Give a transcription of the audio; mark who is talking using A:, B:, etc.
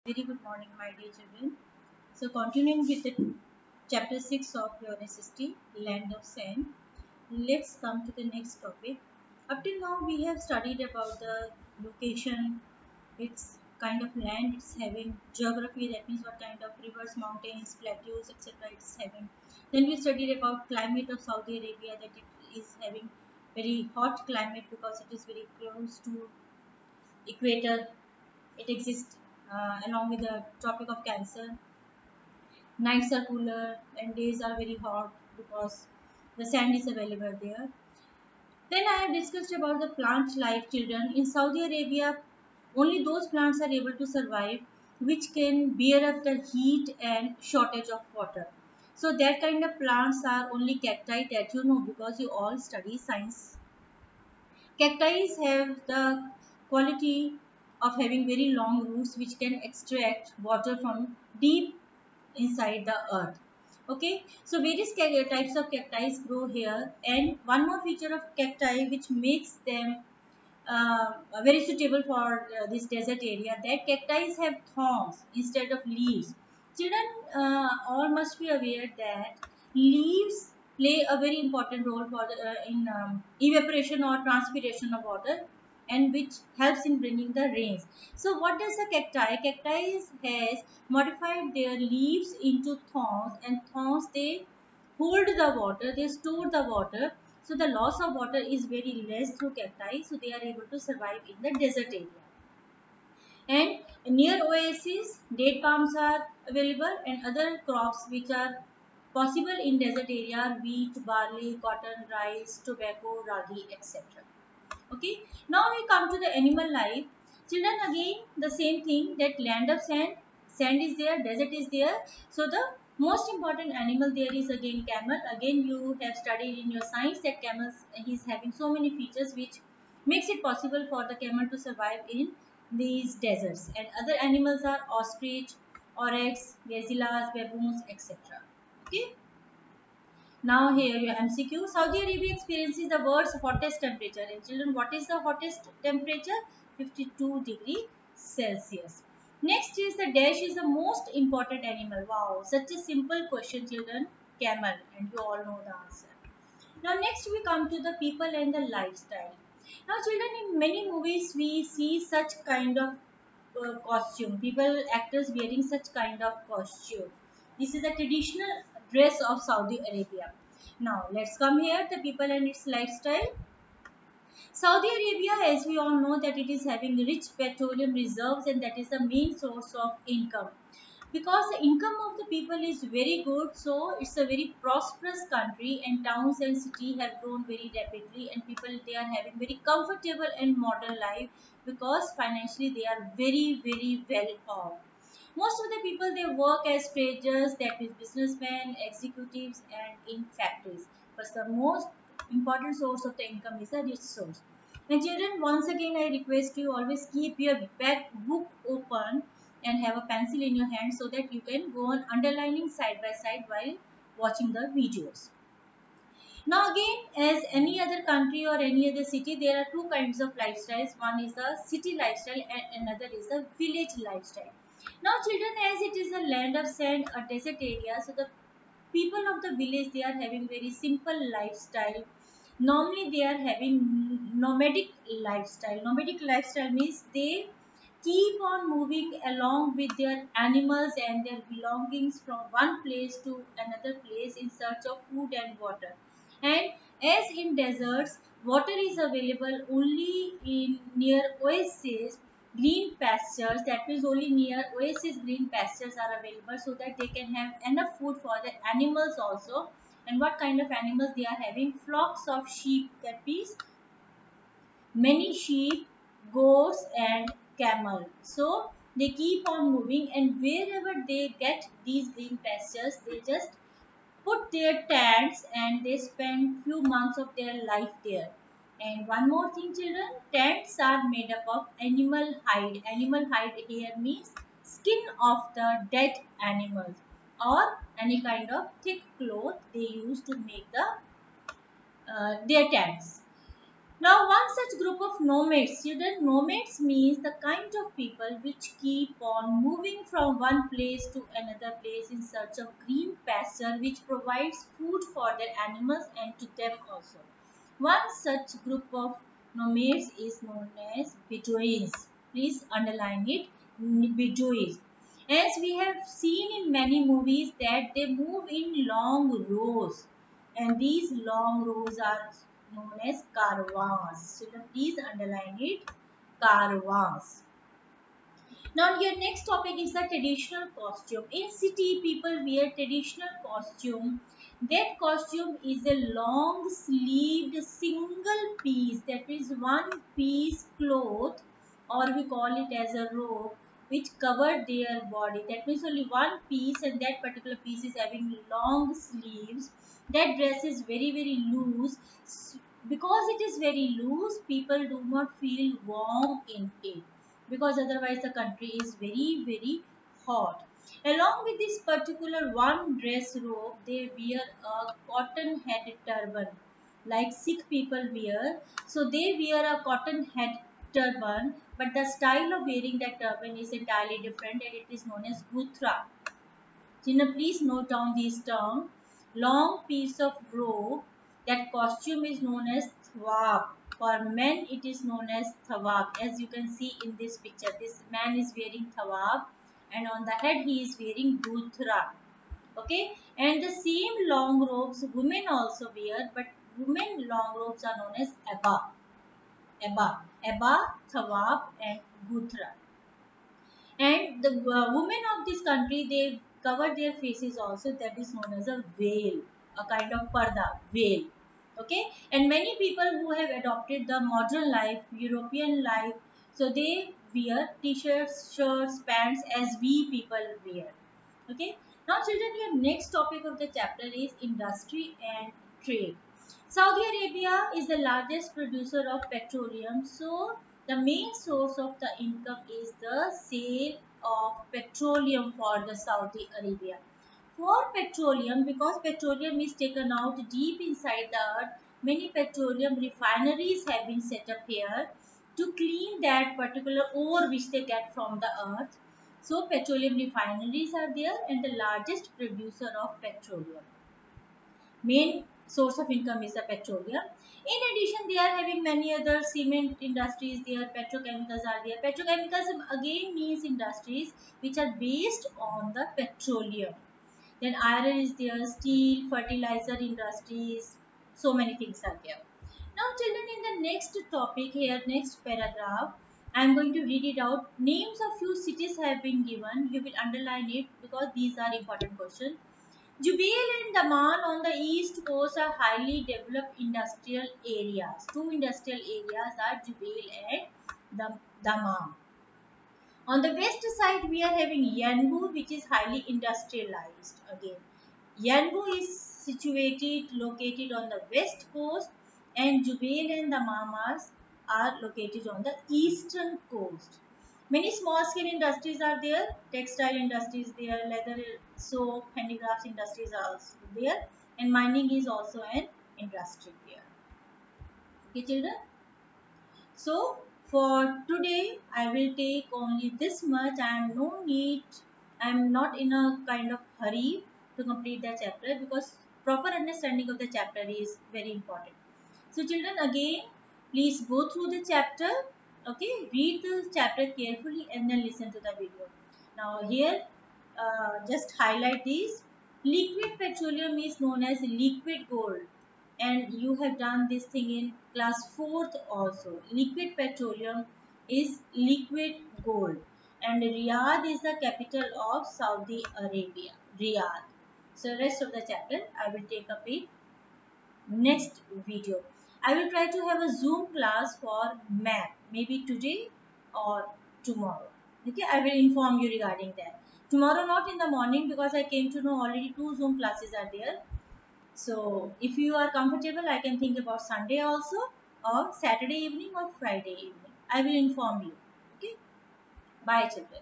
A: Very good morning, my dear children. So, continuing with the chapter 6 of your necessity, Land of Sand, let's come to the next topic. Up till now, we have studied about the location, its kind of land it's having, geography, that means what kind of rivers, mountains, plateaus, etc. it's having. Then we studied about climate of Saudi Arabia, that it is having very hot climate because it is very close to equator. It exists along with the Tropic of Cancer. Nights are cooler and days are very hot because the sand is available there. Then I have discussed about the plant life, children. In Saudi Arabia, only those plants are able to survive which can bear up the heat and shortage of water. So that kind of plants are only cacti, that you know because you all study science. Cacti have the quality of having very long roots which can extract water from deep inside the earth. Okay, so various types of cacti grow here, and one more feature of cacti which makes them very suitable for this desert area, that cacti have thorns instead of leaves. Children all must be aware that leaves play a very important role for in evaporation or transpiration of water, and which helps in bringing the rains. So what does a cacti? Cacti has modified their leaves into thorns, and thorns they hold the water, they store the water, so the loss of water is very less through cacti, so they are able to survive in the desert area. And near oases, date palms are available, and other crops which are possible in desert area: wheat, barley, cotton, rice, tobacco, ragi, etc. Okay, now we come to the animal life. Children, again the same thing, that land of sand, sand is there, desert is there. So the most important animal there is again camel. Again you have studied in your science that camels is having so many features which makes it possible for the camel to survive in these deserts. And other animals are ostrich, oryx, gazelles, baboons, etc. Okay. Now here your MCQ. Saudi Arabia experiences the world's hottest temperature. And children, what is the hottest temperature? 52 degrees Celsius. Next is the dash is the most important animal. Wow, such a simple question, children. Camel, and you all know the answer. Now next we come to the people and the lifestyle. Now children, in many movies we see such kind of costume. People, actors wearing such kind of costume. This is a traditional dress of Saudi Arabia. Now let's come here, the people and its lifestyle. Saudi Arabia, as we all know, that it is having rich petroleum reserves, and that is the main source of income. Because the income of the people is very good, so it's a very prosperous country, and towns and city have grown very rapidly, and people they are having very comfortable and modern life because financially they are very well off. Most of the people they work as traders, that is businessmen, executives, and in factories. But the most important source of the income is a rich source. And children, once again I request you always keep your back book open and have a pencil in your hand so that you can go on underlining side by side while watching the videos. Now again, as any other country or any other city, there are two kinds of lifestyles. One is the city lifestyle and another is the village lifestyle. Now children, as it is a land of sand, a desert area, so the people of the village they are having very simple lifestyle. Normally they are having nomadic lifestyle. Nomadic lifestyle means they keep on moving along with their animals and their belongings from one place to another place in search of food and water. And as in deserts, water is available only in near oases, green pastures, that means only near oasis green pastures are available so that they can have enough food for the animals also. And what kind of animals they are having? Flocks of sheep, that means many sheep, goats, and camel. So they keep on moving, and wherever they get these green pastures, they just put their tents and they spend few months of their life there. And one more thing, children, tents are made up of animal hide. Animal hide here means skin of the dead animals or any kind of thick cloth they use to make the their tents. Now, one such group of nomads, children, nomads means the kind of people which keep on moving from one place to another place in search of green pasture which provides food for their animals and to them also. One such group of nomads is known as Bedouins. Please underline it, Bedouins. As we have seen in many movies that they move in long rows, and these long rows are known as caravans. So please underline it, caravans. Now your next topic is the traditional costume. In city, people wear traditional costume. That costume is a long sleeved single piece, that is one piece cloth, or we call it as a robe, which cover their body. That means only one piece, and that particular piece is having long sleeves. That dress is very loose. Because it is very loose, people do not feel warm in it, because otherwise the country is very hot. Along with this particular one dress robe, they wear a cotton head turban like Sikh people wear. So they wear a cotton head turban, but the style of wearing that turban is entirely different, and it is known as guthra. Children, please note down these terms. Long piece of robe. That costume is known as thawab. For men, it is known as thawab. As you can see in this picture, this man is wearing thawab, and on the head he is wearing guthra. Okay, and the same long robes women also wear, but women long robes are known as abba. Abba, thawab, and guthra. And the women of this country, they cover their faces also, that is known as a veil, a kind of parda, veil. Okay, and many people who have adopted the modern life, European life, so they wear t-shirts, shirts, pants as we people wear. Okay, now children, your next topic of the chapter is industry and trade. Saudi Arabia is the largest producer of petroleum, so the main source of the income is the sale of petroleum for the Saudi Arabia. For petroleum, because petroleum is taken out deep inside the earth, many petroleum refineries have been set up here to clean that particular ore which they get from the earth. So petroleum refineries are there, and the largest producer of petroleum. Main source of income is the petroleum. In addition, they are having many other cement industries there, petrochemicals are there. Petrochemicals again means industries which are based on the petroleum. Then iron is there, steel, fertilizer industries, so many things are there. Now children, in the next topic here, next paragraph, I am going to read it out. Names of few cities have been given. You will underline it because these are important questions. Jubail and Daman on the east coast are highly developed industrial areas. Two industrial areas are Jubail and Daman. On the west side, we are having Yanbu, which is highly industrialized. Again, Yanbu is located on the west coast, and Jubail and Damamas are located on the eastern coast. Many small-scale industries are there, textile industries there, leather, soap, handicrafts industries are also there, and mining is also an industry there. Okay, children? So for today, I will take only this much. I am not in a kind of hurry to complete the chapter, because proper understanding of the chapter is very important. So children, again, please go through the chapter. Okay, read the chapter carefully and then listen to the video. Now here, just highlight these. Liquid petroleum is known as liquid gold, and you have done this thing in class 4th also. Liquid petroleum is liquid gold, and Riyadh is the capital of Saudi Arabia. Riyadh. So rest of the chapter I will take up in next video. I will try to have a Zoom class for math, maybe today or tomorrow. Okay, I will inform you regarding that. Tomorrow not in the morning, because I came to know already 2 Zoom classes are there. So if you are comfortable, I can think about Sunday also, or Saturday evening or Friday evening. I will inform you. Okay. Bye children.